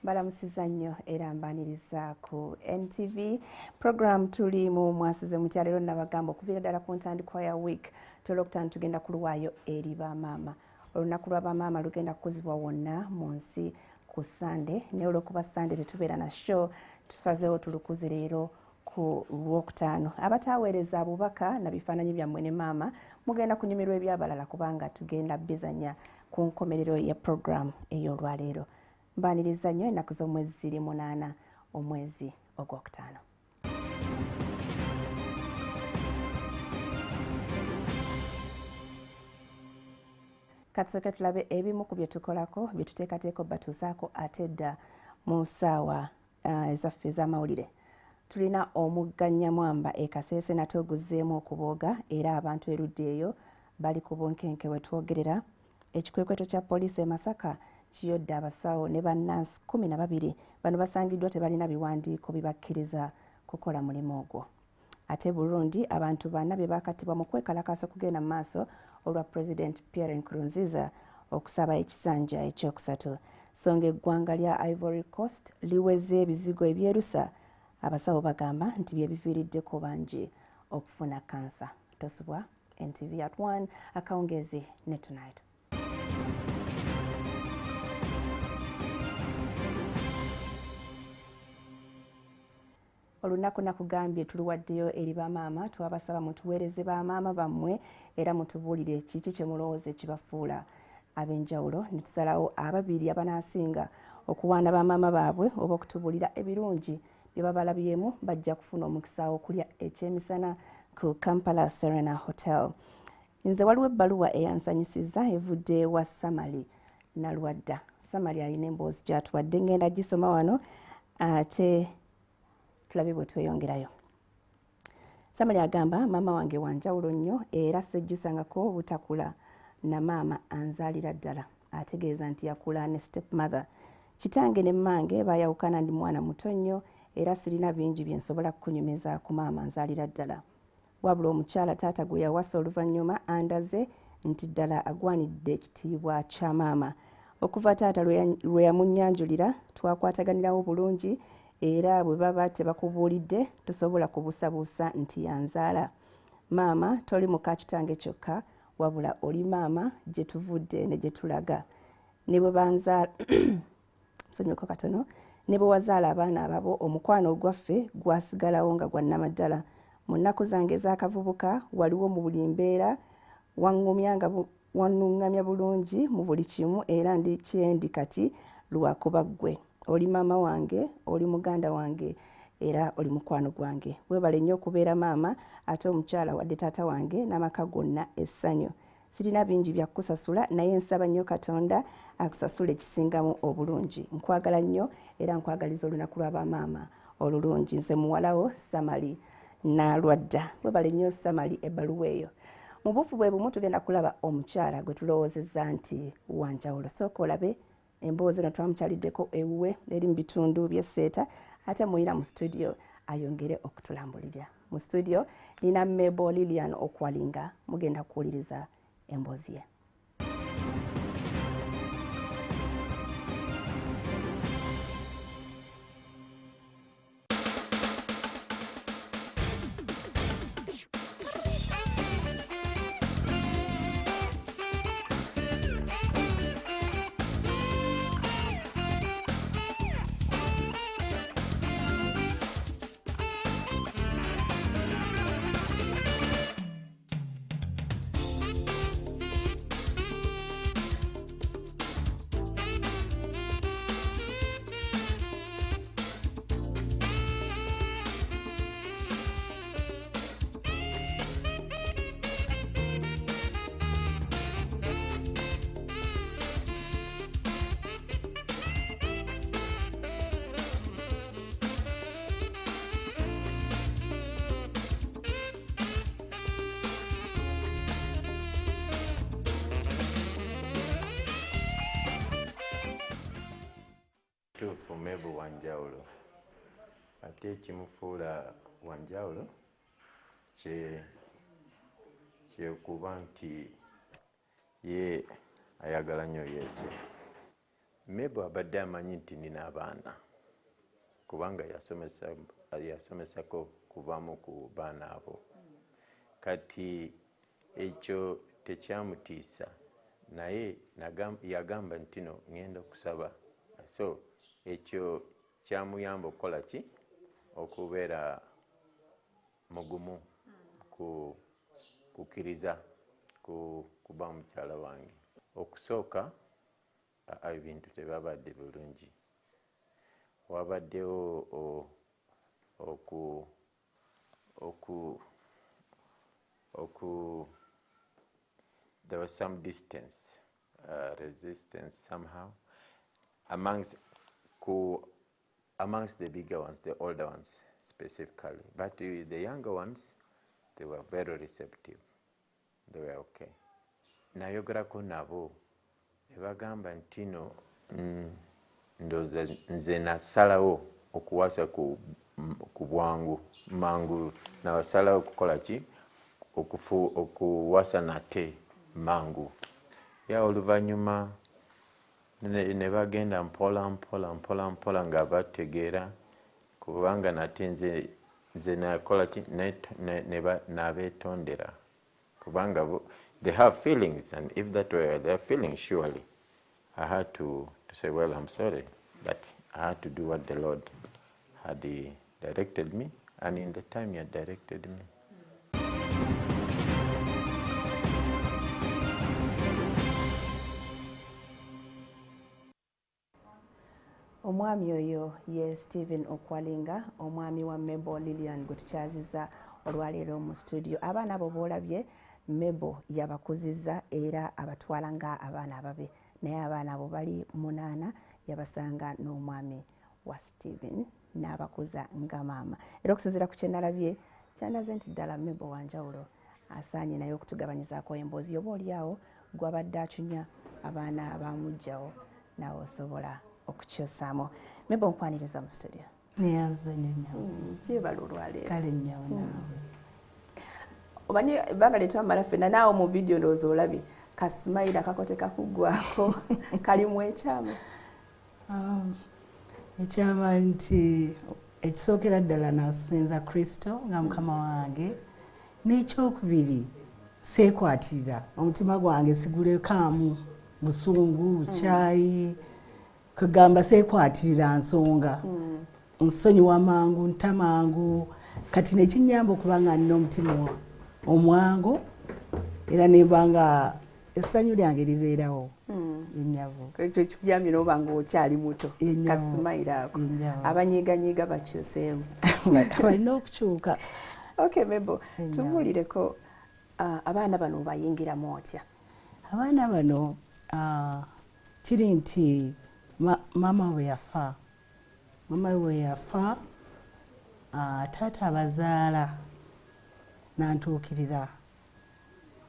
balamusiza nnyo era mbaniriza ku NTV program tuli mu mwasize mutya leero nabagamba okuviira ddala ku ntandikwa ya week tolokutano tugenda kuluwaayo eri bamaama. Olunaku lwa bamaama lugenda kukozibwa wonna mu nsi ku Sunday naye olwokuba Sunday tetubeera na show tusazeewo tulukuze leero ku Lwokutaano. Abataaweereza abubaka na bifaananyi byammwe ne maama mugenda kunyumirwa ebyabalala kubanga tugenda bizanya ku nkomerero ya program ey'olwaleero. Mbaniriza nnyo ennaku z'omwezi 8 omwezi ogwokutaano. Katusooke tulabe ebimu ku bye tukolako bye tuteekateeka batuusaako ate dda mu ssaawa ezaffe ez'amawulire. Tulina omugga Nnyamwamba e Kasese nate oguzzeemu okubooga era abantu erudda eyo bali ku bunkenke we twogerera. Ekikwekweto kya poliisi e Masaka kiyodde abasawo ne bannansi 12 bano basangiddwa tebalina biwandiiko bibakkiriza kukola mulimu ogwo. Ate Burundi abantu 4 be baakattibwa mu kwekalakaasa okugenda mu maaso olwa President Pierre Nkurunziza okusaba ekisanja ekyokusatu. So ng'eggwanga lya Ivory Coast liweze ebizigo ebyerusa abasawo bagamba nti bye biviiriddeko bangi okufuna kansa. Tosubwa NTV at 1 akawungezi ne tonight. Olunaku nakugambye tuluwaddeyo eri bamaama twabasaba mutuweereze bamaama bammwe era mutubuulire kiki kye mulowooza ekibafuula ab'enjawulo ne tusalawo ababiri abanaasinga okuwaana bamaama baabwe oba okutubuulira ebirungi bye babalabyemu bajja kufuna omukisa okulya ekyemisana ku Kampala Serena Hotel. Nze waliwo ebbaluwa eyansanyusizza evudde wa Samali Nalwadda. Samali alina emboozi gy'atuwadde ngenda gisoma wano ate tulabe bwe tweyongerayo. Samali agamba maama wange wanjawulo nnyo era sejjusangako butakula na maama anzaalira ddala. Ategeeza nti yakula ne step mother. Kitange ne mmange bayawukana ndi mwana muto nnyo era sirina bingi bye nsobola kukunyumiza ku maama anzaalira ddala. Wabula omukyala taata gwe yawasa oluvannyuma andaze nti ddala agwanidde ekitiibwa kya maama. Okuva taata lwe yamunnyanjulira twakwataganirawo bulungi era bwe baba tebakubuulidde tosobola kubuusabuusa nti yanzaala. Maama toli muka kitange kyokka wabula oli maama gye tuvudde ne gye tulaga. Ne bwe banzaala nsonyiweko katono ne bwe wazaala abaana ababo omukwano ogwaffe gwasigalawo nga gwa nnamaddala. Mu nnaku zange ez'akavubuka waliwo mu buli mbeera wannuŋŋamya bulungi mu buli kimu era ndi kyendi kati lwakuba ggwe. Oli maama wange, oli muganda wange era oli mukwano gwange. Weebale nnyo okubeera maama ate omukyala wadde taata wange n'amaka gonna essanyu. Sirina bingi bya kukusasula naye nsaba nnyo Katonda akusasula ekisingamu obulungi. Nkwagala nnyo era nkwagaliza olunaku lwa bamaama olulungi. Nze muwalawo Samali Nalwadda. Weebale nnyo Samali ebbaluwa eyo. Mu bufu bwe bumu tugenda kulaba omukyala gwe tulowoozezza nti wanjawulo. Sooka olabe emboozi eno twamukyaliddeko ewuwe eri mu bitundu by'esseeta ate muyina mu studio ayongere okutulambulira. Mu studio nina Mabel Lilian Okwalinga mugenda kuwuliriza emboozi ye. Tuufu Mabel wanjawulo ate ekimufuula wanjawulo kyekuba nti ye ayagala nnyo Yesu Mebo abadde amanyi nti nina abaana kubanga yasomesako kubamu ku baana abo. Kati ekyo tekyamutiisa naye yagamba nti no ngenda okusaba. So ekyo kyamuyamba okukola ki? Okubeera mugumu kukkiriza kuba mukyala wange. Okusooka ebintu tebabadde bulungi. Wabaddewo there was some distance, resistance somehow amongst the bigger ones, the older ones specifically. But the younger ones, they were very receptive. They were okay. Nayogerako nabo ne bagamba nti no ndoza nze nasalawo okuwasa ku bwangu mangu nawasalawo okukola ki okuwasa nate mangu ya oluvannyuma ne bagenda mpola nga bategeera kubanga nate nze nakola ki nabeetondera kubanga they have feelings, and if that were their feelings, surely I had to say, well, I'm sorry, but I had to do what the Lord had directed me, and in the time He had directed me. Omwami oyo ye Stephen Okwalinga, omwami wa Mebo Lilian gwe tukyaziza olwaleero mu studio. Abaana abo boolabye Mebo yabakuzizza era abatwala nga abaana ababe, naye abaana abo bali 8 yabasanga n'omwami wa Stephen n'abakuza nga maama. Era okusinziira ku kye nalabye kyandaze nti ddala Mebo wanjawulo asaanye naye okutugabanyizaako emboozi oba oliawo gwabadde acunya abaana abamugjawo nawe osobola okukyosaamu. Mebo nkwaniriza mu studio. Niyanze nnyo. Kyebala olwaleero. Kale nnyo naawe. Omanyi ebbanga lyetamala ffenna naawe mu vidiyo ndowooza olabye kasimayira kakote kakuggwako kalimu ekyama. Ekyama nti ekisookera ddala nasinza Kristo nga mukama wange, n'ekyokubiri seekwatirira omutima gwange sigulekaamu busungu caayi kugamba seekwatirira nsonga nsonyiwa mangu ntamangu kati nekinyamba okuba nga nina omutima omwangu era nebanga essanyu lyange libeerawo enyavu. Ekyo kikuyambye n'oba ng'okyali muto kasimayira ako abanyiiganyiiga bakyuseemu balina okukyuka. Okay Mebo, tubuulireko abaana bano bayingiramu otya? Abaana bano kiri nti mama we yafa. Mama we yafa, taata abazaala n'antuukirira.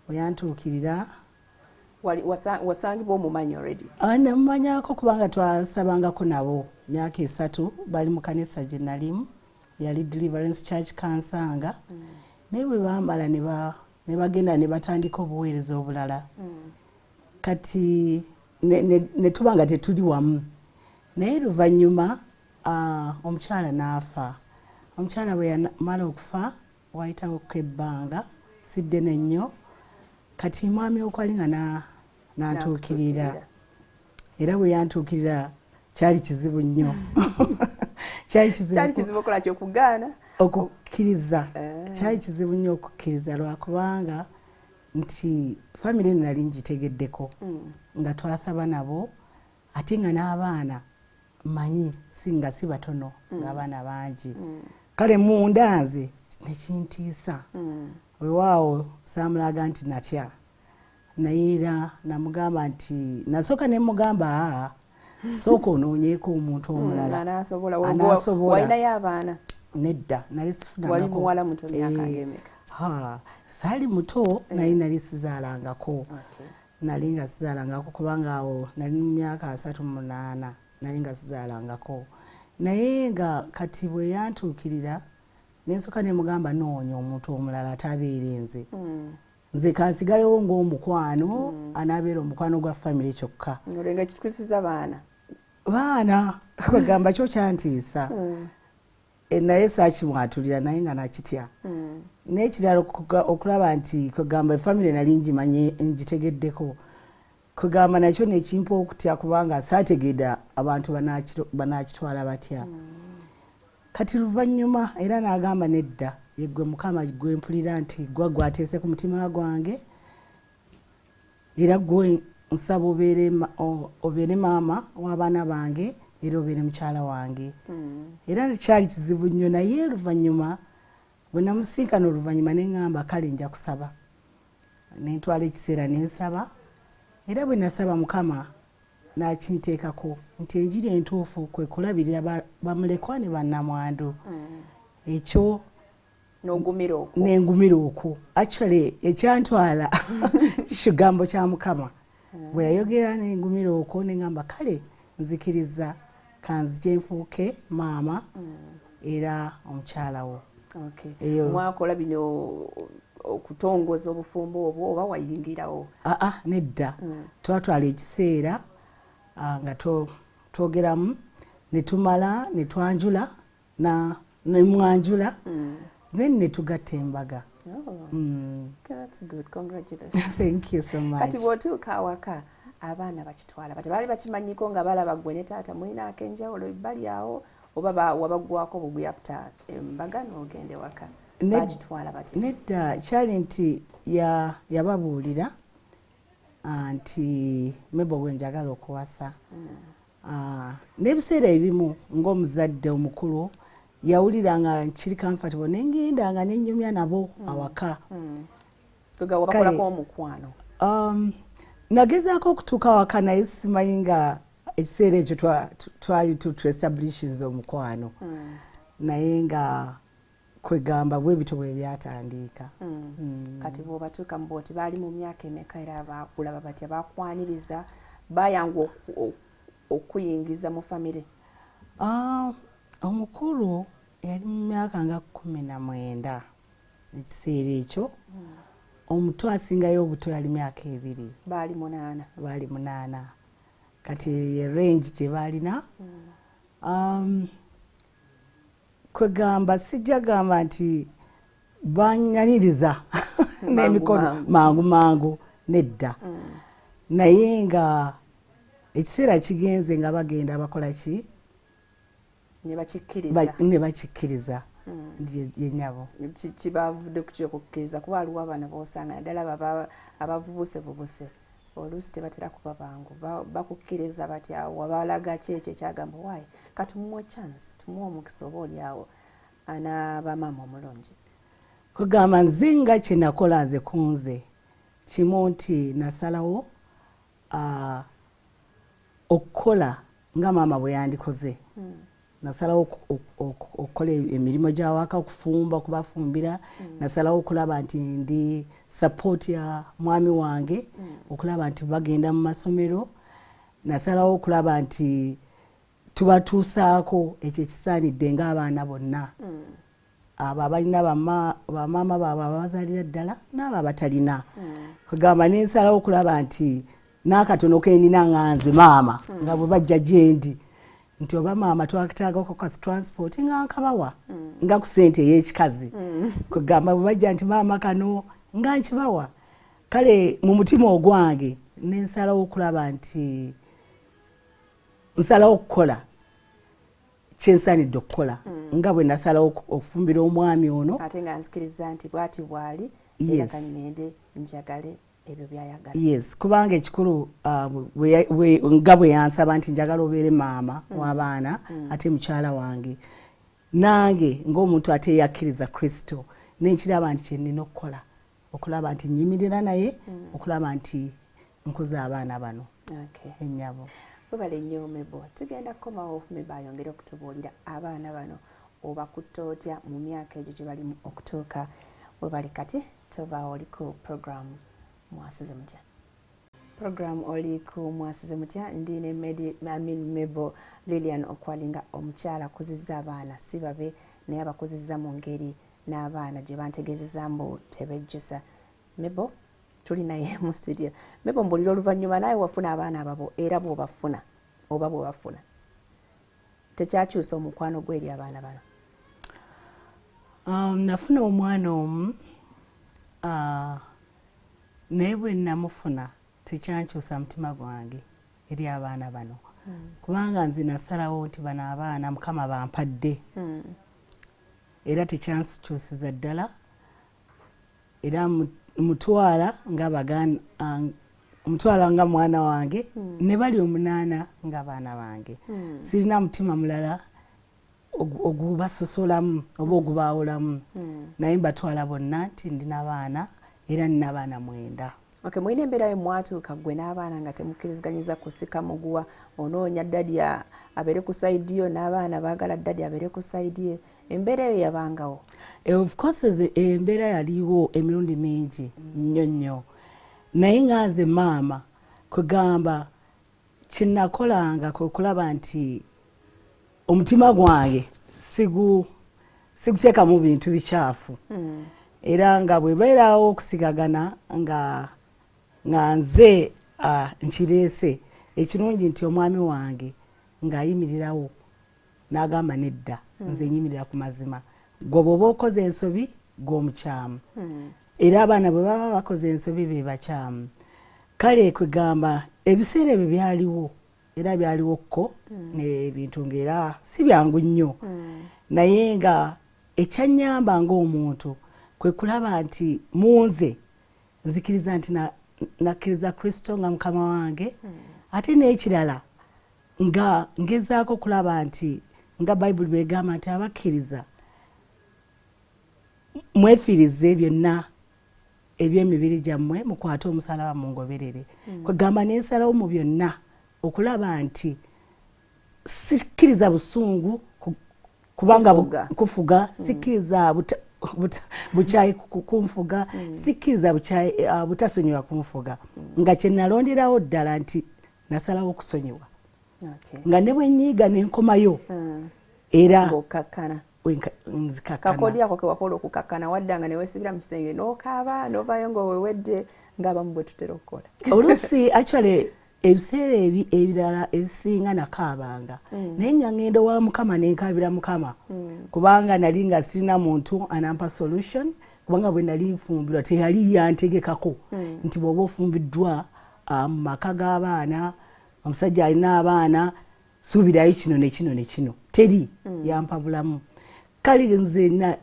Oyantuukirira wasangibwa omumanyi already? Namumanyako kubanga twasabangako nabo myaka 3 bali mu kanisa gye nalimu yali Deliverance Church Kansanga. Naye bwe baamala ne bagenda ne batandika obuweereza obulala. Kati ne tuba nga tetuli wamu. Naye luvannyuma omukyala n'afa. Omukyala bwe yamala okufa wayitawo ebbanga siddene nnyo. Kati mwami Okwalinga n'antuukirira. Era bwe yantuukirira kyali kizibu nnyo. Kyali kizibu okola ky'okugaana? Okukkiriza. Kyali kizibu nnyo okukkiriza lwakubanga nti famire eno nali ngitegeddeko nga twasaba nabo ate nga n'abaana manyi singa si batono ng'abaana bangi. Kale munda nze nekintiisa. Weewaawo saamulaga nti natya. Naye era namugamba nti nasooka ne mugamba sooka onoonyeeko omuntu omulala. Anaasobola. Walinayo abaana? Nedda, nali sifunangako. Wali muwala muto myaka ng'emeka? Saali muto naye nali sizaalangako. Nali nga sizaalangako kubanga awo nali mu myaka 38 nali nga sizaalangako. Naye nga kati bwe yantuukirira nensooka ne mugamba noonya omuntu omulala atabeere nze. Nze kansigayo ng'omukwano anaabeera omukwano gwa famire kyokka. Olenga kitukusiza baana? baana kwegamba kyo kyantiisa naye saakimwatulira naye nga nakitya n'ekirala okulaba nti kwegamba efamire nali ngimanye ngitegeddeko kwegamba nakyo nekimpa okutya kubanga saategeeda abantu banaakitwala batya kati luvannyuma era n'agamba nedda yeggwe mukama gwe mpulira nti gwa gwateese ku mutima gwange era gwe nsaba obeere maama w'abaana bange era obeere mukyala wange era kyali kizibu nnyo naye oluvannyuma bwe namusinkana oluvannyuma ne ŋŋamba kale nja kusaba ne ntwala ekiseera ne nsaba era bwe nasaba mukama n'akinteekako nti enjiri entuufu kwe kulabirira bamulekwa ne bannamwandu ekyo n'engumira okwo actually ekyantwala kigambo kya mukama bwe yayogera n'engumira okwo ne ŋŋamba kale nzikiriza kanzije nfuuke maama era omukyala wo. Mwakola bino okutongoza obufumbo obwo oba wayingirawo? Nedda twatwala ekiseera nga twogeramu ne tumala ne twanjula ne mwanjula then ne tugatta embaga. That's good. Congratulations. Thank you so much. Kati bw'otuuka awaka abaana bakitwala bati baali bakimanyiko nga balaba gwe ne taata mulina ak'enjawulo ebbali awo oba wabaggwako bugwi after embaga n'ogende waka bakitwala bati? Nedda kyali nti yababuulira nti Mabel gwe njagala okuwasa n'ebiseera ebimu ng'omuzadde omukulu yawulira nga kiri comfortable nengenda nga nenyumya nabo awaka. Wabakolako omukwano? Nagezaako okutuuka awaka naye simanyi nga ekiseera ekyo twali tu-establishes omukwano naye nga kwegamba bwe bityo bwe byatandika. Kati bw'obatuuka mu booti baali mu myaka emeka era bakulaba batya bakwaniriza bayangu okuyingiza mu famire? Omukulu yali mu myaka nga 19 ekiseera ekyo. Omuto asingayo obuto yali myaka 2. Baali 8. Baali 8. Kati ye range gye baalina. Kwegamba sijja gamba nti banyaniriza n'emikono mangu nedda. Naye nga ekiseera kigenze nga bagenda bakola ki? Ne bakikkiriza yenyabo. Kibavudde ku ky'okukkiriza kuba waliwo abaana b'osanga naddala abavubuse oluusi tebatera kuba bangu bakukkiriza batya wabalaga ki ekyo ekyagamba waayi katumuwe chance tumuwe omukisa oba oli awo anaaba maama omulungi. Kugamba nze nga kye nakola nze kunze kimu nti nasalawo okukola nga maama bwe yandikoze. Nasalawo okukola emirimu gy'awaka okufumba okubafumbira. Nasalawo okulaba nti ndi support ya mwami wange okulaba nti bagenda mu masomero. Nasalawo okulaba nti tubatuusaako ekyo ekisaanidde ng'abaana bonna abo abalina bamaama baabwe ababazaalira ddala n'abo abatalina. Kugamba n'ensalawo okulaba nti n'akatono ke nina nga nze maama nga bwe bajja gye ndi nti oba maama twakataagako kasi transport nga nkabawa nga ku ssente ey'ekikazi. Kugamba bwe bajja nti maama kano nga nkibawa. Kale mu mutima ogwange n'ensalawo okulaba nti nsalawo okukola kyensaanidde okukola nga bwe nasalawo okufumbira omwami ono. Ate nga nzikiriza nti bw'ati bw'ali era kanyende njagale ebyo byayagala. Yes, kubanga ekikulu nga bwe yansaba nti njagala obeere maama w'abaana ate mukyala wange nange ng'omuntu ate yakkiriza Kristo nenkiraba nti kyenina okukola okulaba nti nyimirira naye okulaba nti nkuza abaana bano. Ennyabo webale nnyo Mabel. Tugenda kukomawo Mabel ayongere okutubuulira abaana bano obakutte otya mu myaka egyo gye balimu okutuuka webale. Kati tova oli ku programu mwasize mutya? Program oli ku mwasize mutya ndine Mabel Lilian Okwalinga omukyala akuzizza abaana si babe naye abakuzizza mu ngeri n'abaana gye bantegezeza mbu tebejjusa. Mabel tuli naye mu studio. Mabel mbulira oluvannyuma naye wafuna abaana ababo era bw'obafuna oba bw'obafuna? tekyakyusa omukwano gw'eri abaana bano? Nafuna omwana omu naye bwe namufuna tekyankyusa mutima gwange eri abaana bano kubanga nze nasalawo nti bano abaana Mukama bampadde era tekyankyusiza ddala era mutwala nga mwana wange ne bali 8 nga baana bange sirina mutima mulala ogubasosolamu oba ogubaawulamu naye mbatwala bonna nti ndina abaana era nina abaana 9. Okay, mwine embeera ye mwatuuka gwe n'abaana nga temukkirizganyiza kusika muguwa onoonya ddadi abeere ku sayidi yo n'abaana baagala ddadi abeere ku sayidi ye, embeera eyo yabangawo? Of course embeera yaliwo emirundi mingi nnyo nnyo naye nga nze maama kugamba kyenakolanga kwe kulaba nti omutima gwange siguteeka mu bintu bikyafu era nga bwe beerawo okusigagana nga nze nkireese ekirungi nti omwami wange ng'ayimirirawo n'agamba nedda nze nyimirira ku mazima gwe bw'oba okoze ensobi gw'omukyamu era abaana bwe baba bakoze ensobi be bakyamu kale kwegamba ebiseera ebyo byaliwo era byaliwoko n'ebintu ng'era si byangu nnyo naye nga ekyanyamba ng'omuntu kwe kulaba nti munze nzikiriza nti nakkiriza Kristo nga Mukama wange ate n'ekirala nga ngezaako kulaba nti nga Bayibuli bwegamba nti abakkiriza mwefiirize byonna eby'emibiri gyammwe mukwate omusalaba mungoberere kwegamba n'ensalawo mu byonna okulaba nti sikkiriza busungu kubanga kufuga sikkiriza bukyayi kunfuga sikkiriza butasonyiwa kunfuga nga kye nalonderawo ddala nti nasalawo okusonyiwa nga ne bwe nnyiiga n'enkomayo era nzikakkana kakodi ako kewakola okukakkana waddanga ne weesibira mu kisenge n'okaaba n'ovaayo ng'owewedde ng'abamu bwe tutera okukola oluusi actually ebiseera ebirala ebisinga nakaabanga naye nga ngenda wa Mukama nenkabira Mukama kubanga nali nga sirina muntu anampa solution kubanga bwe nali nfumbirwa teyali yantegekako nti bw'oba ofumbiddwa mu maka g'abaana omusajja alina abaana suubirayo kino ne kino ne kino teri yampa bulamu kale nze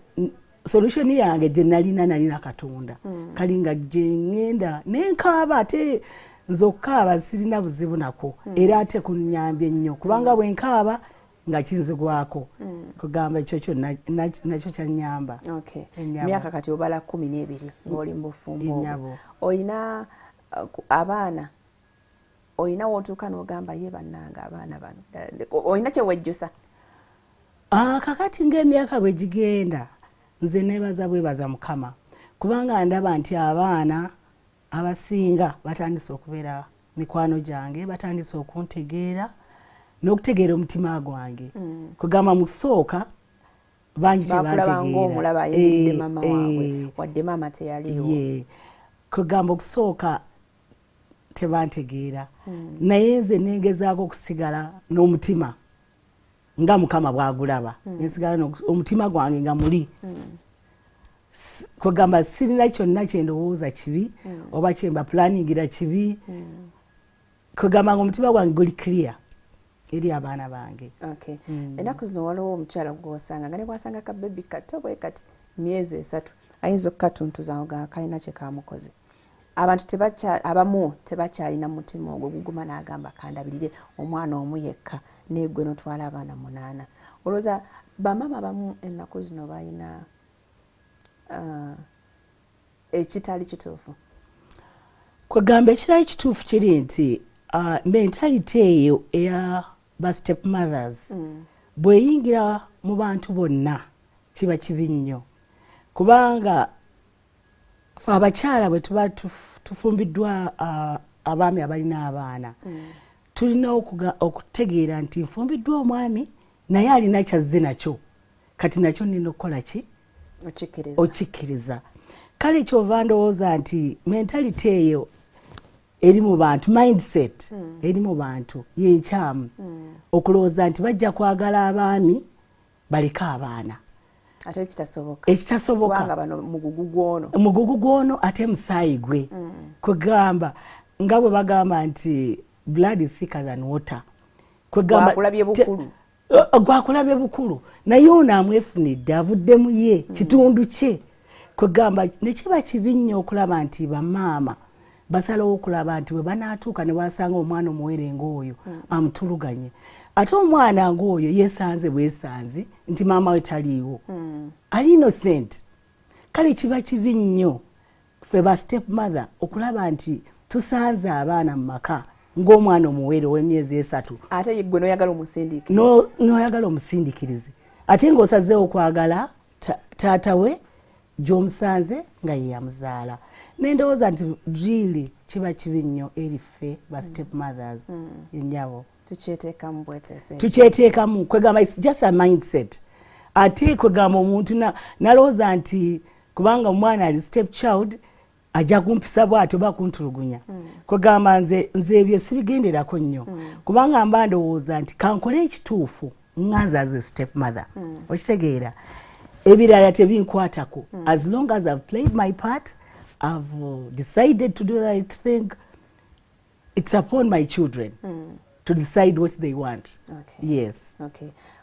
solution yange gye nalina Katonda kali nga gye ngenda nenkaaba ate nzokkaaba sirina buzibu nako era ate kunnyambye nnyo kubanga bwe nkaaba nga kinzigwako kugamba ekyo kyonna nakyo kyannyamba. Emyaka kati obala 12 ng'oli mu bufumbo oyina abaana oyina wootuuka n'ogamba ye bannanga abaana bano oyina kye wejjusa? Kakati ng'emyaka bwe gigenda nze bwebaza Mukama kubanga ndaba nti abaana abasinga batandise okubeera mikwano gyange batandise okuntegeera n'okutegeera omutima gwange kugamba mu kusooka bangi tebantegeera kugamba okusooka tebantegeera naye nze nengezaako okusigala n'omutima nga Mukama bwagulaba nensigala omutima gwange nga muli kugamba sirina kyonna kyendowooza kibi oba kyemba planingira kibi kugamba nga omutima gwange guli clear eri abaana bange. Ennaku zino waliwo omukyala gw'osanga nga ne bwasanga kabebi kato bwe kati myezi 3 ayinza okukatuntuza nga kalina kye kamukoze. Abantu abamu tebakyalina mutima ogwo guguma n'agamba kandabirire omwana omu yekka n'egwe n'otwala abaana 8. Olowooza bamama abamu ennaku zino balina ekitali kituufu? Kwegamba ekitali kituufu kiri nti mentality eyo eya ba step mothers bweyingira mu bantu bonna kiba kibi nnyo kubanga fe abakyala bwe tuba tufumbiddwa abaami abalina abaana tulina okutegeera nti nfumbiddwa omwami naye alina kyazze nakyo kati nakyo nina okukola ki? Okikkiriza. Kale kyova ndowooza nti mentality eyo eri mu bantu mindset eri mu bantu yenkyamu okulowooza nti bajja kwagala abaami baleka abaana ate ekitasoboka kubanga bano mugugu gwono ate musaayi gwe kwegamba nga bwe bagamba nti blood is thicker than water gwakulabye bukulu naye ono amwefunidde avuddemu ye kitundu kye kwegamba nekiba kibi nnyo okulaba nti bamaama basalawo okulaba nti bwe banaatuuka ne basanga omwana omuwere ng'oyo amutuluganye ate omwana ng'oyo yeesanze bwesanzi nti maama we taliiwo ali innocent kale kiba kibi nnyo ffe ba step mother okulaba nti tusanze abaana mu maka ng'omwana omuwere ow'emyezi 3 ate gwe n'oyagala omusindikirize ate ng'osazeewo okwagala taata we gy'omusanze nga ye yamuzaala nendowooza nti really kiba kibi nnyo eri ffe ba step mothers ennyabo tukyeteekamu kwegamba it's just a mindset ate kwegamba omuntu nalowooza nti kubanga omwana ali step child ajja kumpisa bw'atyo oba kuntulugunya kwegamba nze ebyo sibigenderako nnyo kubanga mba ndowooza nti kankole ekituufu nganze as a step mother okitegeera ebirala tebinkwatako as long as I've played my part I've decided to do the right thing it's upon my children to decide what they want. Yes.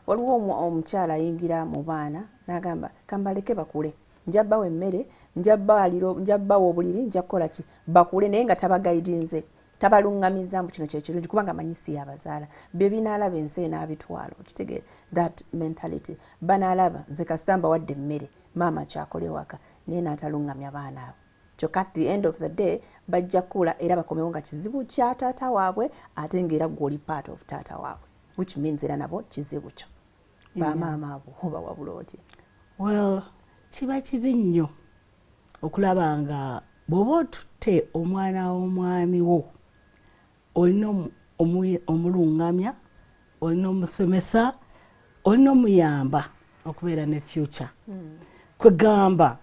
Waliwo omukyala ayingira mu baana n'agamba kambaleke bakule njabbawo emmere njabbawo obuliri nja kukola ki bakule naye nga tabagaidinze tabalungamiza mbu kino kyekirungi kubanga amanyisi yabazaala bye binaalaba ensi n'abitwala okitegeera that mentality banaalaba nze kasita mbawadde emmere maama kyakole waka naye n'atalungamya baana abo kyokka at the end of the day bajja kula era bakomewo nga kizibu kya taata waabwe ate ng'era gw'oli part of taata waabwe which means era nabo kizibu kyo bamaama abo oba wabula otya. Well, kiba kibi nnyo okulaba nga bw'oba otutte omwana w'omwami wo olina omulungamya olina omusomesa olina omuyamba okubeera ne future kwegamba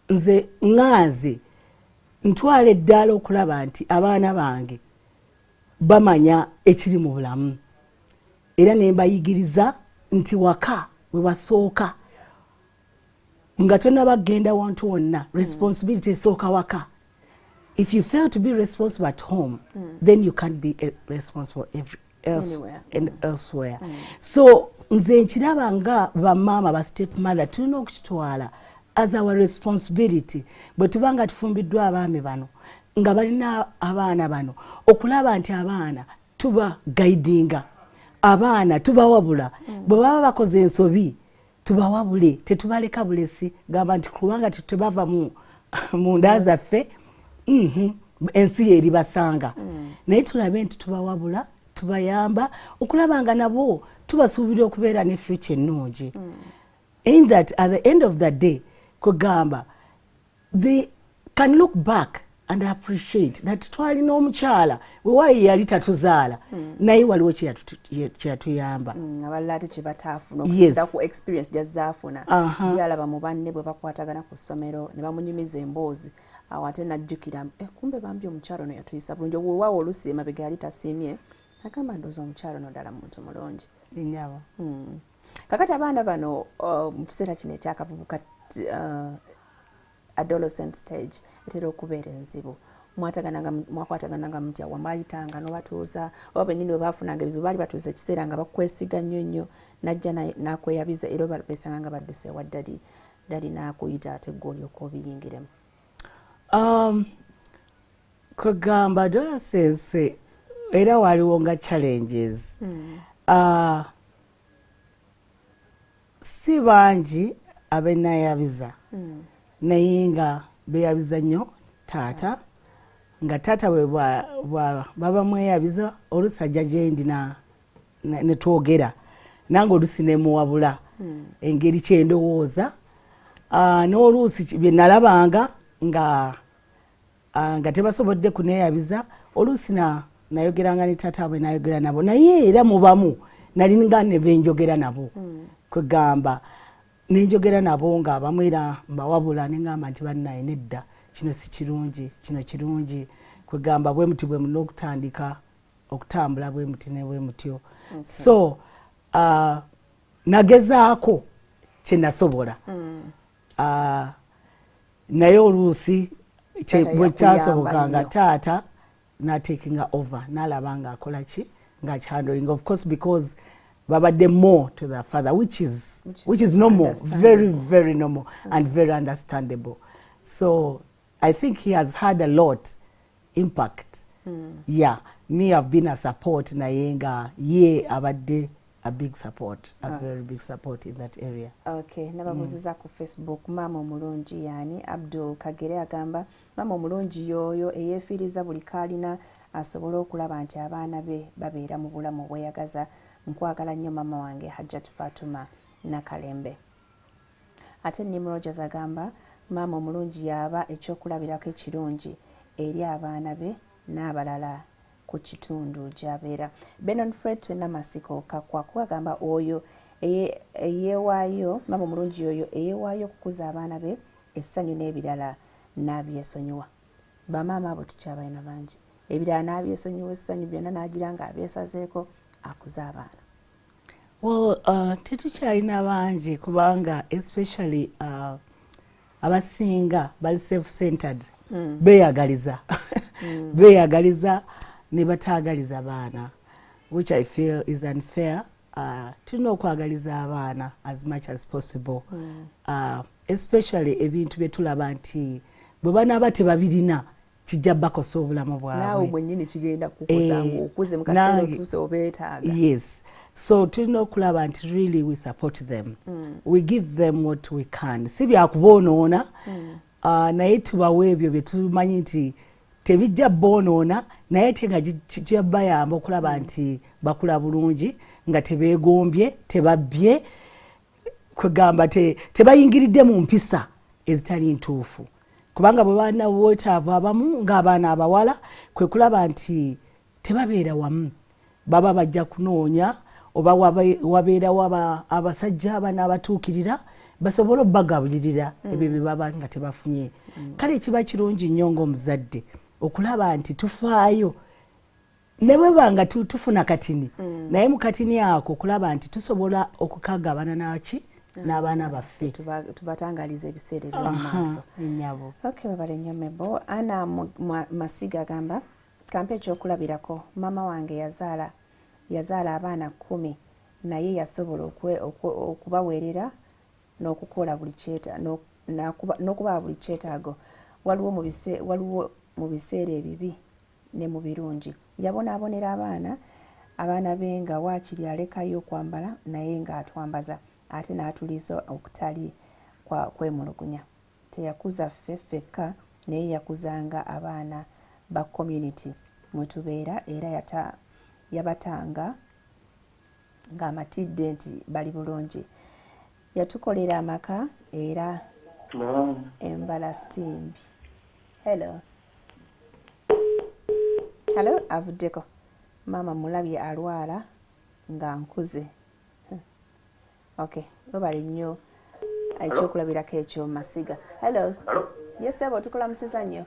nze nganze ntwala eddaala okulaba nti abaana bange bamanya ekiri mu bulamu era ne mbayigiriza nti waka we wasooka nga tonnabagenda wantu wonna responsibility esooka waka. If you fail to be responsible at home then you can't be responsible elsewhere. So nze nkiraba nga bamaama ba step mother tulina okukitwala as our responsibility bwe tubanga tufumbiddwa abaami bano nga balina abaana bano okulaba nti abaana tuba guidinga abaana tubawabula bwe baba bakoze ensobi tubawabule tetubaleka bulesi gamba nti kubanga tetubava mu nda zaffe ensi yeri basanga naye tulabe nti tubawabula tubayamba okulaba nga nabo tubasuubira okubeera ne future ennungi in that at the end of the day kugamba they can look back and appreciate that twalina omukyala wewayi yali tatuzaala naye waliwo kyeyatuyamba abalala ate kyebataafuna okusinzira ku experience gyazaafuna byalaba mu banne bwe bakwatagana ku ssomero ne bamunyumiza emboozi awo ate najjukira kumbe bambi omukyalo ono yatuyisa bulungi weewaawo oluusi emabega yali tasiimye agamba ndooza omukyalo ono ddala muntu mulungi enyaba kakati abaana bano mu kiseera kino ekyakavubuka adolescent stage etera okubeera enzibu mwakwatagananga mutya wambayitanga nobatuuza oba bennyini we baafunanga ebizibu baali batuuza ekiseera nga bakwesiga nnyo najja nakweyabiza era besanga nga badduse wa dadi nakuyita ate gwe olyoka obiyingiremu. Kugamba adolescence era waliwo nga challenges si bangi abenayabiza naye nga beyabiza nnyo taata nga taata we baba mweyabiza oluusi ajja gyendi netwogera nange oluusi nemuwabula engeri kyendowooza n'oluusi bye nalabanga nga tebasobodde kuneeyabiza oluusi nayogeranga ne taata bwe nayogera nabo naye era mubamu nalinga ne benjogera nabo kwegamba nenjogera nabo nga abamu era mbawabula nengamba nti bannaye nedda kino si kirungi kino kirungi kwegamba bwe muti bwe mulina okutandika okutambula bwe muti ne bwe mutyo. So nagezaako kye nasobola naye oluusi bwe kyasobokanga taata n'atakinga over n'alaba ng'akola ki ng'akihandling, of course, because babadde more to their father, which is normal, very, very normal and very understandable. So I think he has had a lot impact. Yeah, me I've been a support naye nga ye abadde a big support, a very big support in that area. Okay, nababuziza ku Facebook mama omulungi yani Abdul Kagere agamba mama omulungi yoyo eyefiiriza buli kalina asobola okulaba nti abaana be babeera mu bulamu bweyagaza. Nkwagala nnyo mama wange Hajjat Fatuma Nakalembe. Ate Nimrod agamba mama omulungi yaba ekyokulabirako ekirungi eri abaana be n'abalala ku kitundu gy'abeera. Benon Fred Twena Masiko kakwa kwagamba oyo eyeewaayo mama omulungi oyo eyeewaayo okukuza abaana be essanyu n'ebirala n'abyesonyiwa. Bamaama abo tukyabalina bangi, ebirala n'abyesonyiwa, essanyu byonna n'agira nga abyesazeeko akuza abaana. Well, tetukyalina bangi kubanga especially abasinga bali self-centered, beeyagaliza beeyagaliza ne bataagaliza abaana, which I feel is unfair. Tulina okwagaliza abaana as much as possible, especially ebintu bye tulaba nti bwe banaaba tebabirina kijja bakosa obulamu bwabwe. Naawe mwennyini kigenda kukosa okuze mu kaseera otuuse obeetaaga. Yes. So tulina okulaba nti really we support them. We give them what we can. Si byakuboonoona, naye tubawa ebyo bye tumanyi nti tebijja boonoona, naye te nga kijja bayamba okulaba nti bakula bulungi, nga tebeegombye, tebabbye, kwegamba tebayingiridde mu mpisa ezitali ntuufu. Kubanga bwe baana bwetaavu abamu ng'abaana abawala kwe kulaba nti tebabeera wamu, baba bajja kunoonya oba wabeerawo abasajja abana abatuukirira basobole obbagabulirira ebyo bye baba nga tebafunye. Kale kiba kirungi nnyo ng'omuzadde okulaba nti tufaayo ne bwe banga tufuna katini, naye mu katini ako okulaba nti tusobola okukagabana naki n'abaana baffe, tubatangaliza ebiseera eby'omu maaso. Okay, babale nnyo Mebo. Ana Masiga agamba kampe ekyokulabirako mama wange yazaala abaana 10 naye yasobola okubaweerera n'okukola buli n'okubawa buli kyetaago. Waliwo mu biseera ebibi ne mu birungi. Yabonaabonera abaana be nga waakiri alekayo okwambala naye ng'atwambaza ate n'atuliisa okutali kwemulugunya. Teyakuza ffe ffekka naye yakuzanga abaana ba community mwe tubeera era yabatanga ng'amatidde nti bali bulungi. Yatukolera amaka era embala simbi. Hello. Hello, avuddeko. Mama mulabye alwala nga nkuze. Okay, babale nnyo ekyokulabirako ekyo Masiga. Hello. Hello. Yes, sebo tukulamusiza nnyo.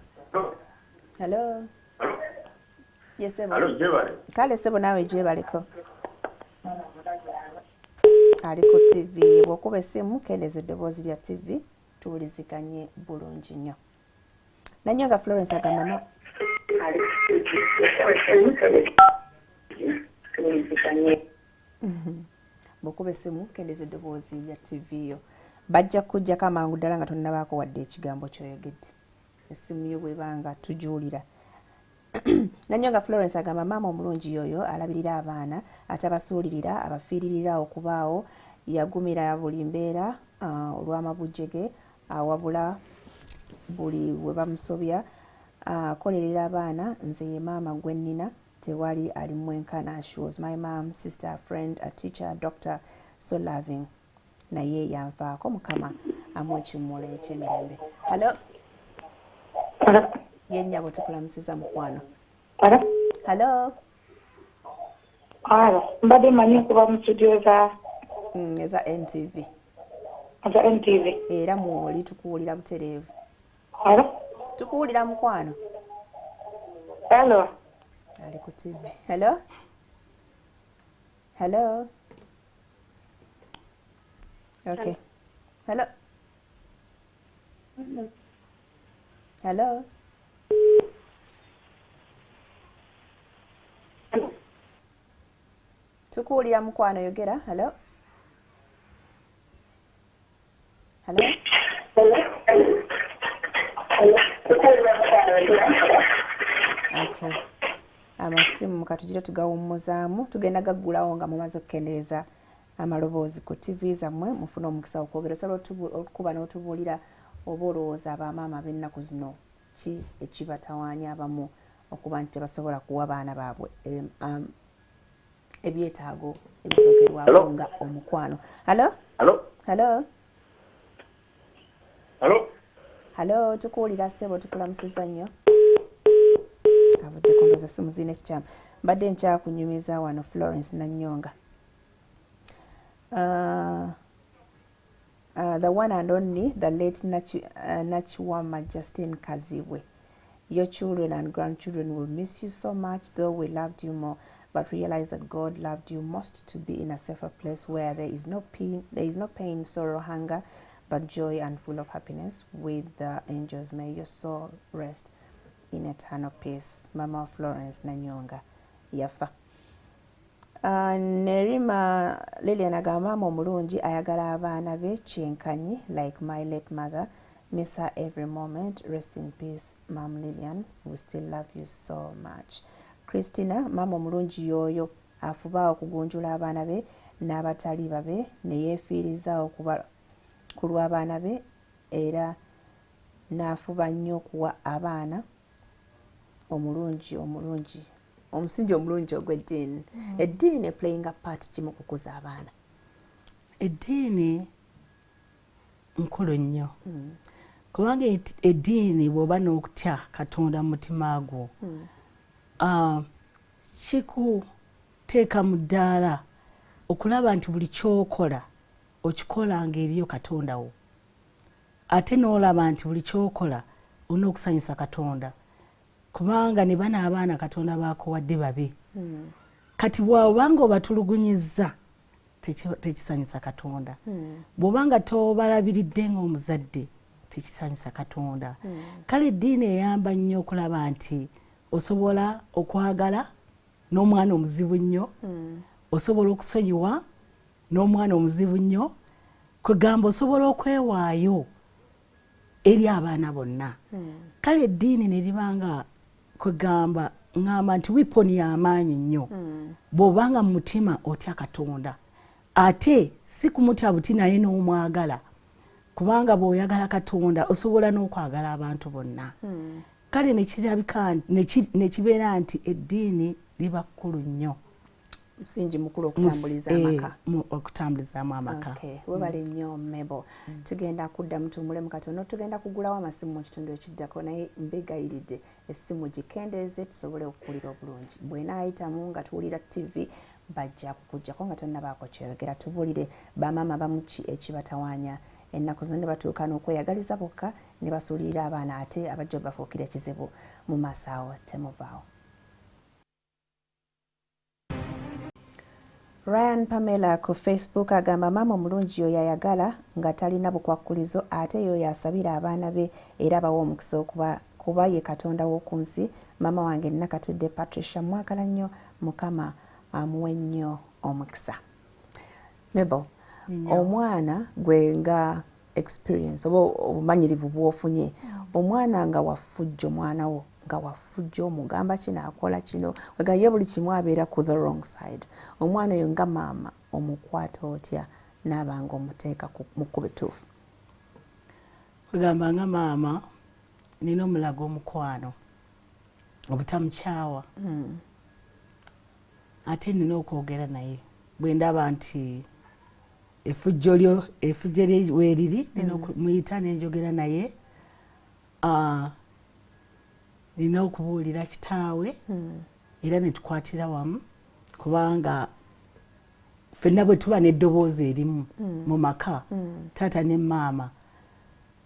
Hello. Yes, sebo. Hello, jebale. Kale sebo nawe jebaleko. Ali ku TV, bw'okuba essimu kendeeza eddoboozi lya TV tuwuliziganye bulungi nnyo. Nanyonga Florence agamba bw'okuba essimu kendeeza eddoboozi lya TV yo bajja kujjako amangu ddala nga tonnabaako wadde ekigambo ky'oyogedde. Essimu yo bw'ebanga tujuulira. Nanyonga Florence agamba maama omulungi yoyo alabirira abaana atabasuulirira abafiiririra okubaawo yagumira buli mbeera olw'amabujje awabula buli we bamusobya akolerera abaana. Nze ye maama gwe nnina tewali alimwenkana. She was my mom, sister, friend, a teacher, a doctor, so loving. Naye yanvaako Mukama amuwe ekimmula eky'emirembe. Hello. Yennyabo tukulamusiza mukwano. Hello. Mbadde manyi kuba mu studio eza NTV. Za NTV. Era mwoli tukuwulira butereevu. Hello. Tukuwulira mukwano. Hello. Ali ku TV. Hello? Hello? Okay. Hello? Hello? Tukuwulira mukwano yogera. Hello? Hello? Okay. Amasimu katugire tugawummuzaamu tugenda gaggulawo nga mumaze okukendeeza amaloboozi ku TV zammwe mufune omukisa okwogera osobola okuba n'otubuulira oba olowooza abamaama b'ennaku zino ki ekibatawaanya abamu okuba nti tebasobola kuwa baana baabwe ebyetaago ebisookerwako nga omukwano. Halo? Halo? Halo, tukuwulira ssebo tukulamusiza nnyo. Abudde kondooza simu zirina ekikyamu. Mbadde nkyakunyumiza wano Florence Nanyonga. The one and only, the late Nachiwama Justine Kazibwe. Your children and grandchildren will miss you so much, though we loved you more. But realize that God loved you most to be in a safer place where there is no pain, sorrow, hunger, but joy and full of happiness with the angels. May your soul rest in eternal peace. Mama Florence Nanyonga yafa. Nerima Lilian agamba mama omulungi ayagala abaana be kyenkanyi like my late mother. Miss her every moment. Rest in peace, Mom Lilian. We still love you so much. Christina, mama omulungi yoyo afuba okugunjula abaana be n'abatali babe ne yeefiiriza okuba ku lw'abaana be era n'afuba nnyo okuwa abaana omulungi omusingi omulungi ogw'eddiini. Eddiini playing a part ki mu kukuza abaana? Eddiini nkulu nnyo kubanga eddiini bw'oba n'okutya Katonda mu mutima gwo kikuteeka mu ddaala okulaba nti buli kyokola okikola ng'eriyo Katonda wo, ate n'olaba nti buli kyokola olina okusanyusa Katonda kubanga ne bana abaana Katonda baakuwadde babe. Kati bw'obanga obatulugunyizza tekisanyusa Katonda. Bw'obanga tobalabiridde ng'omuzadde tekisanyusa Katonda. Kale eddiini eyamba nnyo okulaba nti osobola okwagala n'omwana omuzibu nnyo, osobola okusonyiwa n'omwana omuzibu nnyo, kwegamba osobola okwewaayo eri abaana bonna. Kale eddiini ne libanga kwegamba ngamba nti wiponi y'amaanyi nnyo bw'obanga mu mutima otya Katonda, ate si kumutya buti naye n'omwagala, kubanga bw'oyagala Katonda osobola n'okwagala abantu bonna. Kale ne kibeera nti eddiini liba kkulu nnyo, musingi mukulu okutambuliza amaka. Okutambulizaamu amaka. Okay, webale nnyo Mabel. Tugenda kuddamu tuwummulemu katono, tugenda kugulawo amasimu mu kitundu ekiddako, naye mbegayiridde essimu gikendeeze tusobole okuwulira obulungi. Bw'enaayitamu nga tuwulira TV bajja kukuggyako nga tonnabaako kyeyogera, tubuulire bamaama bamu ki ekibatawaanya ennaku zino ne batuuka n'okweyagaliza bokka ne basuulirira abaana ate abajja bafuukira ekizibu mu maaso awo. Temuvaawo. Ryan Pamela ku Facebook agamba maama omulungi yoyo ayagala nga talina bukwakkulizo ate yoyo asabira abaana be era bawa omukisa kuba ye Katonda w'oku nsi. Maama wange Nakatudde Patricia mwagala nnyo, Mukama amuwe nnyo omukisa. Mabel, omwana gwe nga experience oba obumanyirivu bw'ofunye, omwana nga wafujjo mwana wo nga wafujjo mugamba kino akola kino wega ye buli kimu abeera ku the wrong side, omwana oyo nga maama omukwata otya n'abanga omuteeka mu kkubo ettuufu? Wegamba nga maama nina omulago omukwano obutamukyawa, ate nina okwogera naye bwe ndaba nti effujjo lye weeriri nina okumuyita nenjogera naye. Nina okubuulira kitaawe era ne tukwatira wamu kubanga ffenna bwe tuba n'eddoboozi erimu mu maka, taata ne maama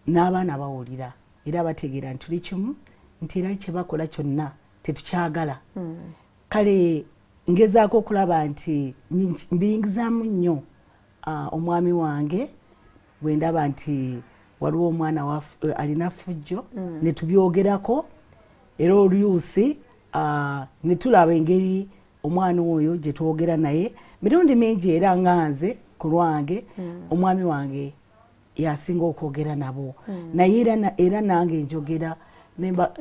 n'abaana bawulira era bategeera nti tuli kimu, nti era kye bakola kyonna tetukyagala kale ngezaako okulaba nti mbiyingizamu nnyo omwami wange bwe ndaba nti waliwo omwana alina ffujjo ne tubyogerako era oluusi ne tulaba engeri omwana oyo gye twogera naye mirundi mingi era nganze ku lwange omwami wange yasinga okwogera nabo naye era nange njogera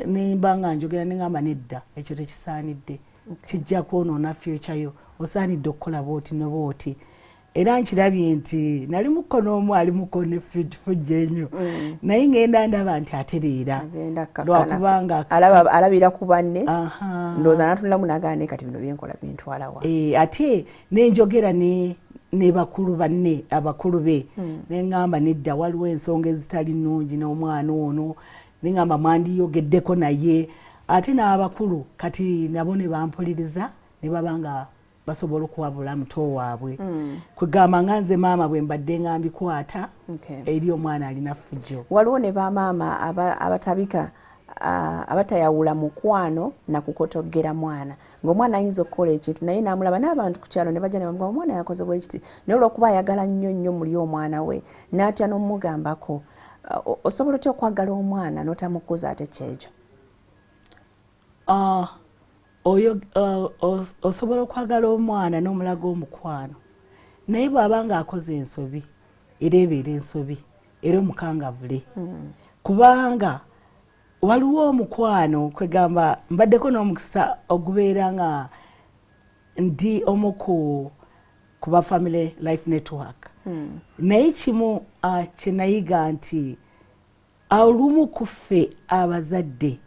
nemba nga njogera neŋŋamba nedda ekyo tekisaanidde kijja kwonoona future yo osaanidde okukola booti ne booti era nkirabye nti nali mukono omu ali mukono fujja ennyo naye ngenda ndaba nti atereera lwakubanga alabira ku banne ndowooza natunulamu nagaane kati bino byenkola bintwalawa ate nenjogera ne bakulu banne abakulu be neŋŋamba nedda waliwo ensonga ezitali nnungi n'omwana ono neŋŋamba mwandiyogeddeko naye ate n'abakulu kati nabo ne bampuliriza ne baba nga basobola okuwabula muto waabwe kwegamba nga nze maama bwe mbadde nga mbikwata eri omwana alina ffujjo waliwo ne bamaama abatabika abatayawula mukwano na kukotogera mwana ng'omwana ayinza okukola ekintu naye namulaba n'abantu ku kyalo ne bajja ne bamuga omwana yakoze bwekiti naye olw'okuba ayagala nnyo nnyo muli omwana we n'atya n'omugambako osobola otya okwagala omwana n'otamukuza ate kyekyo oyo osobola okwagala omwana n'omulaga omukwano naye bw'aba ng'akoze ensobi era ebeera ensobi era omukangavule kubanga waliwo omukwano kwegamba mbaddeko n'omukisa ogubeera nga ndi omu ku ba Family Life Network naye kimu kyenayiga nti olumu ku ffe abazadde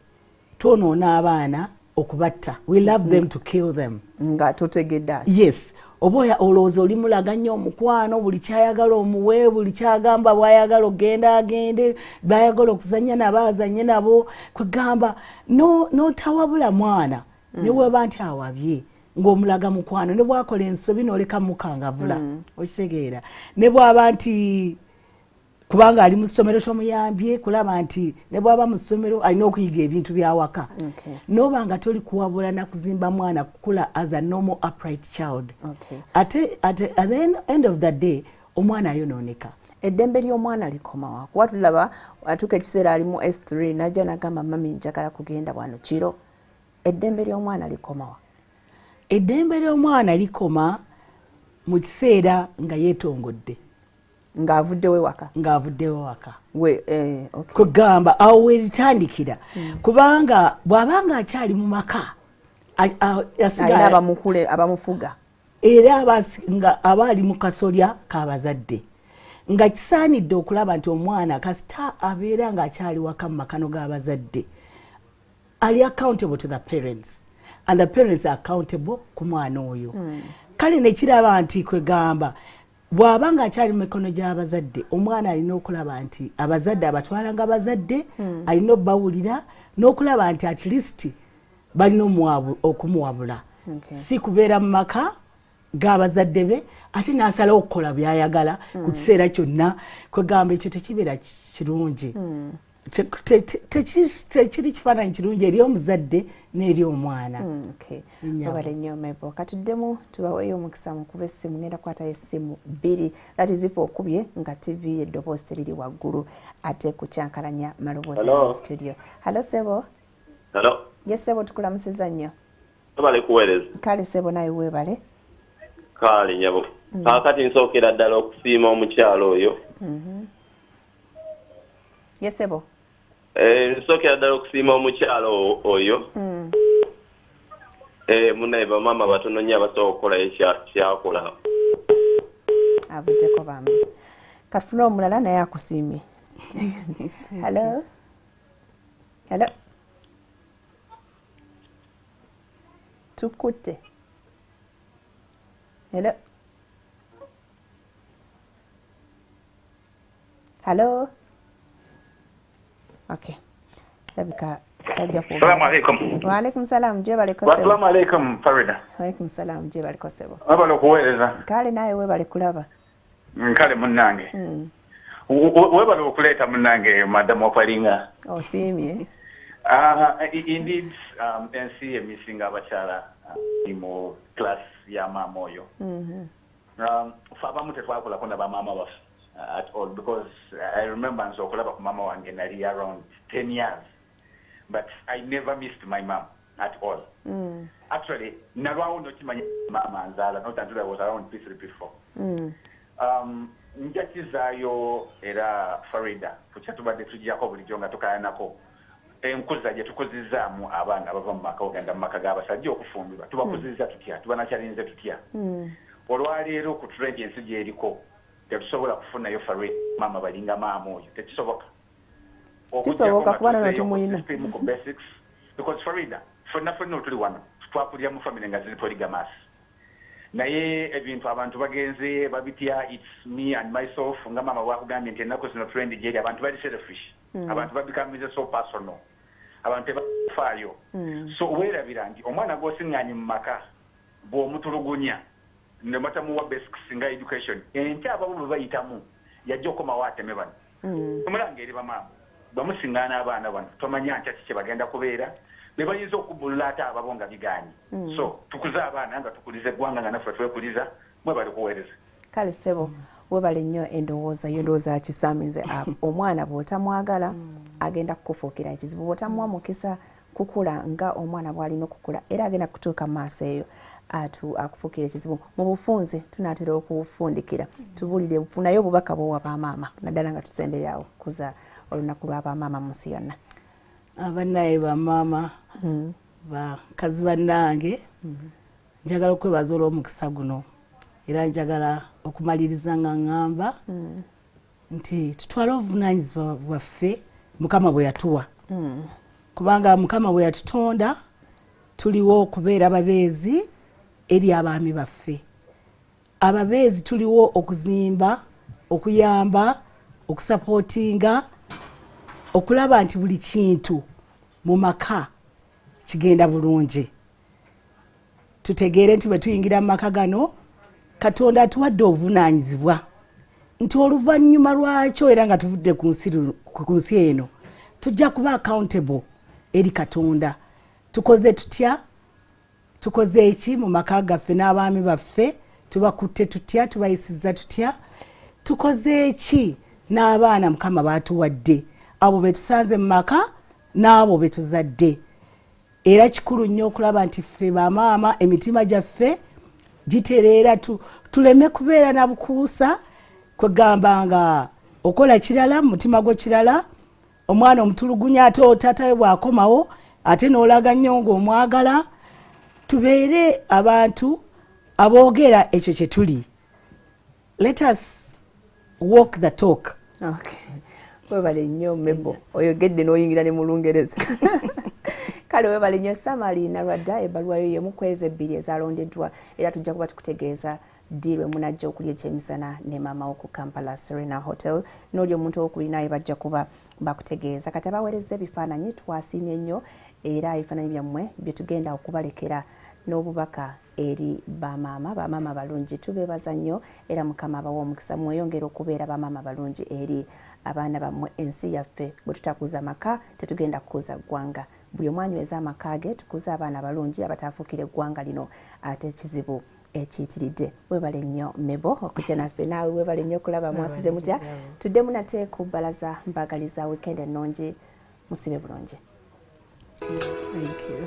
twonoona abaana okubatta we love them to kill them nga totegedde yes oba olowooza olimulaga nnyo omukwano buli kyayagala omuwe buli kyagamba bwayagala ogenda agende bayagala okuzanya nabo azanye nabo kwegamba n'otawabula mwana ne weba nti awabye ng'omulaga mukwano ne bwakola ensobi n'oleka mukangavula okitegeera ne bwaba nti kubanga ali mu ssomero ky'omuyambye kulaba nti ne bwaba mu ssomero alina okuyiga ebintu byawaka n'oba nga toli kuwabula na kuzimba mwana kukula as a normal upright child at the end of the day omwana ayonooneka eddembe ly'omwana likomawa kuba tulaba atuuka ekiseera ali mu S3 najja nagamba mami njagala kugenda wano kiro eddembe ly'omwana likomawa eddembe ly'omwana likoma mu kiseera nga yeetongodde ng'avuddewo waka kugamba awo weeritandikira kubanga bw'abanga akyali mu maka alina abamufuga era aba ali mu kasolya k'abazadde nga kisaanidde okulaba nti omwana kasita abeera ng'akyali waka mu makano g'abazadde ali accountable to the parents and the parents are accountable ku mwana oyo kale nekiraba nti kwegamba bw'aba ng'akyali mu mikono gy'abazadde omwana alina okulaba nti abazadde abatwala nga bazadde alina obbawulira n'okulaba nti at least balina okumuwabula si kubeera mu maka g'abazadde be ate n'asalawo okukola by'ayagala ku kiseera kyonna kwegamba ekyo tekibeera kirungi tekiri kifaananyi kirungi eri omuzadde n'eri omwana obale nnyo Mabel katuddemu tubaweeyo omukisa mukuba essimu ngenda kukwatayo essimu 2 that is if okubye nga TV eddoboozi teriri waggulu ate kukyankalanya maloboozi mu studio hallo Sebo yes Sebo tukulamusiza nnyo abale kuweereza kale Sebo naye weebale kale nyabo kaakati nsookera ddala okusiima omukyalo oyo yes Sebo nsookera ddala okusiima omukyalo oyo munaye bamama batono nnyo abasobola okukola kyakola avuddeko bambi katufuna omulala naye akusiimye hallo tukutte hallo okay labika tajja ku Assalamu alaikum. Wa alaikum salam je bale kosebo. Assalamu alaikum Farida. Wa alaikum salam je bale kosebo. Abalo kuweereza. Kale naye we bale kulaba. Kale munnange. Webale okuleeta munnange madamu opalinga. Osiimye. Indeed, ensi emisinga abakyala mu class ya maama oyo. Fe abamu tetwakolako na bamaama baffe at all, because I remember nze okulaba ku maama wange nali around 10 years, but I never missed my mom at all. Actually, nalwawo nokimanya maama nzaala, not until I was around P3, P4. Njakizaayo era Farida ku kyatubadde tugiyako bulijjo nga tukayanako enkuza gye tukozizaamu abaana abava mu maka ogenda mu maka g'abasajja okufumbirwa tubakuzizza tutya tubanakyalinze tutya. Olwaleero ku trend ensi gyeriko tetusobola kufunayo Farida maama balinga maama oyo, tekisoboka. Kisoboka kuba nono tumuyina. Ku basics, because Farida fonna tuli wano twakulira mu family nga ziri polygamous. Naye ebintu abantu bagenze babitya, it's me and myself, nga mama wakugambye nti ennaku zino trend gyeri abantu bali selfish. Abantu babikamize so personal. Abantu bafaayo. So weerabira nti omwana gw'osiŋŋaanyi mu maka bw'omutulugunya ne matamuwa basics nga education ente ababo bwe bayitamu yajja okomawo ateme bano. Omulanga eri bamaama bamusiŋŋaana abaana bano tomanya nkya kiki bagenda kubeera be bayinza okubulula ate ababo nga bigaanyi. So tukuze abaana nga tukuliza eggwanga nga naffe twekuliza mwe bali kuweereza. Kale ssebo webale nnyo endowooza yo ndowooza kisaaminze omwana bw'otamwagala agenda kukufuukira ekizibu, bw'otamuwa mukisa kukula nga omwana bw'alina okukula era agenda kutuuka mu maaso eyo akufuukira ekizibu. Mu bufunze tunaatera okufundikira tubuulire naye obubaka bwowa bamaama naddala nga tusemberyawo kuza olunaku lwa bamaama mu nsi yonna. Abannaye bamaama bakazi bannange njagala okwebaza olw'omukisa guno era njagala okumaliriza nga ŋŋamba nti tutwale obuvunaanyizibwa bwaffe Mukama bwe yatuwa, kubanga Mukama bwe yatutonda tuliwo okubeera ababeezi eri abaami baffe. Ababeezi tuliwo okuzimba, okuyamba, okusapootinga, okulaba nti buli kintu mu maka kigenda bulungi. Tutegeere nti bwe tuyingira mu maka gano Katonda atuwadde obuvunaanyizibwa nti oluvannyuma lwakyo era nga tuvudde ku nsi eno tujja kuba accountable eri Katonda. Tukoze tutya? Tukoze eki mu maka gaffe n'abaami baffe? Tubakutte tutya? Tubayisizza tutya? Tukoze eki n'abaana Mukama baatuwadde, abo be tusanze mu maka n'abo be tuzadde? Era kikulu nnyo okulaba nti ffe bamaama emitima gyaffe gitereera tuleme kubeera na bukuusa kwegamba nga okola kirala mu mutima gwo kirala, omwana omutulugunya ate otaata we bw'akomawo ate n'olaga nnyo ng'omwagala. Tubeere abantu aboogera ekyo kye tuli. Let us walk the talk. Okay. Webale nnyo Mebo oyogedde n'oyingira ne mu Lungereza. Kale webale nnyo Samali Nalwadda ebbaluwa yo y'emu ku ezo ebbiri ezalondeddwa era tujja kuba tukutegeeza ddi lwe munajja okulya ekyemisana ne maama wo ku Kampala Serena Hotel n'oli omuntu owokubiri naye bajja kuba bakutegeeza. Kati abaweereza ebifaananyi twasiimye nnyo era ebifaananyi byammwe bye tugenda okubalekera n'obubaka eri bamaama balungi. Tubeebaza nnyo era Mukama abawa omukisa mweyongera okubeera bamaama balungi eri abaana bammwe. Ensi yaffe bwe tutakuza maka tetugenda kukuza ggwanga. Buli omu anyweza amaka ge tukuze abaana balungi abataafuukira eggwanga lino ate ekizibu ekiyitiridde. Webale nnyo Mebo okujja naffe, naawe webale nnyo okulaba mwasize mutya. Tuddemu nate ku bbalaza mbagaliza weekend ennungi, musibe bulungi. Thank you.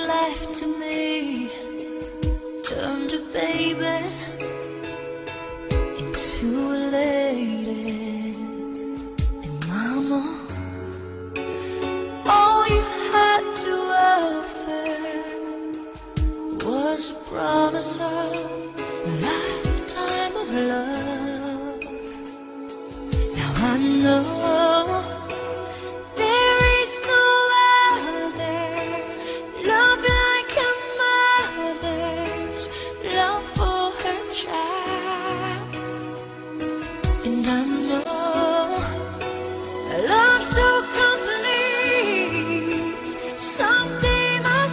Life to me, turned a baby into a lady. And Mama, all you had to offer was a promise of a lifetime of love. Now I know there is no other love like a mother's love for her child. And I know a love so complete, something I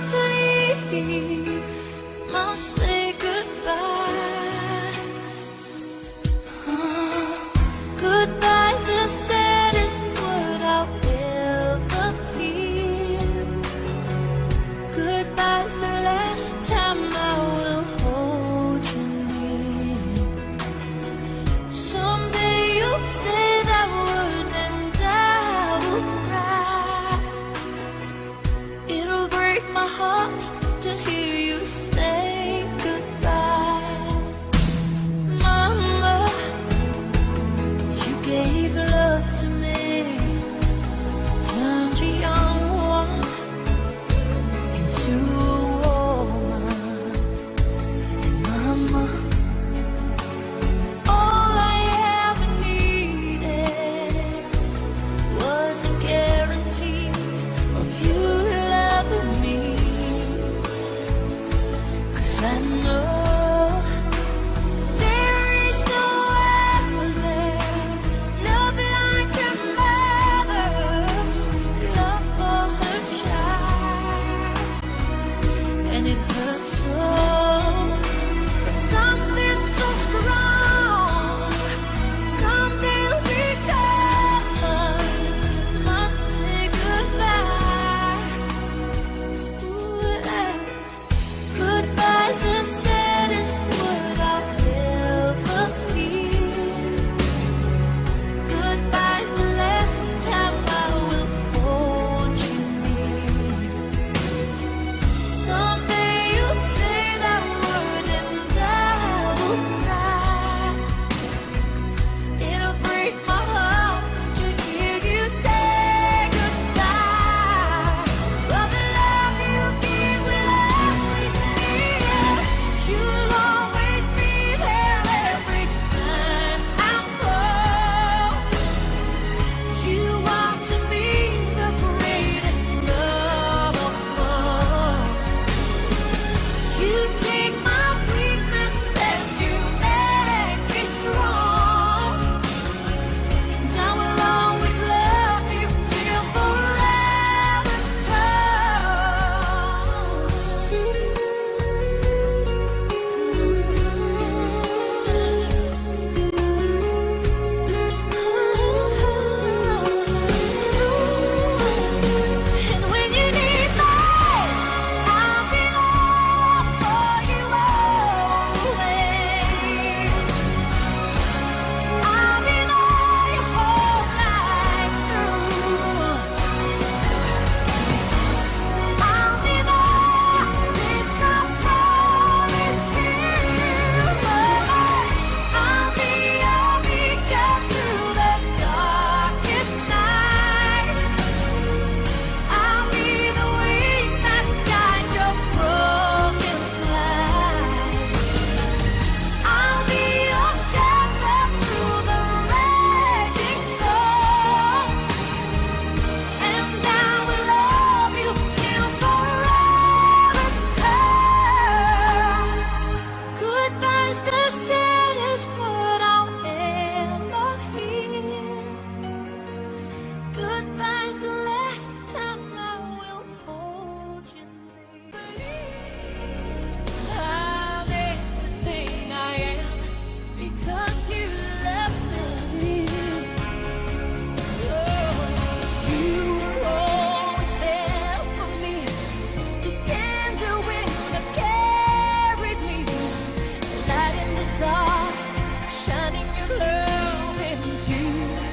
心。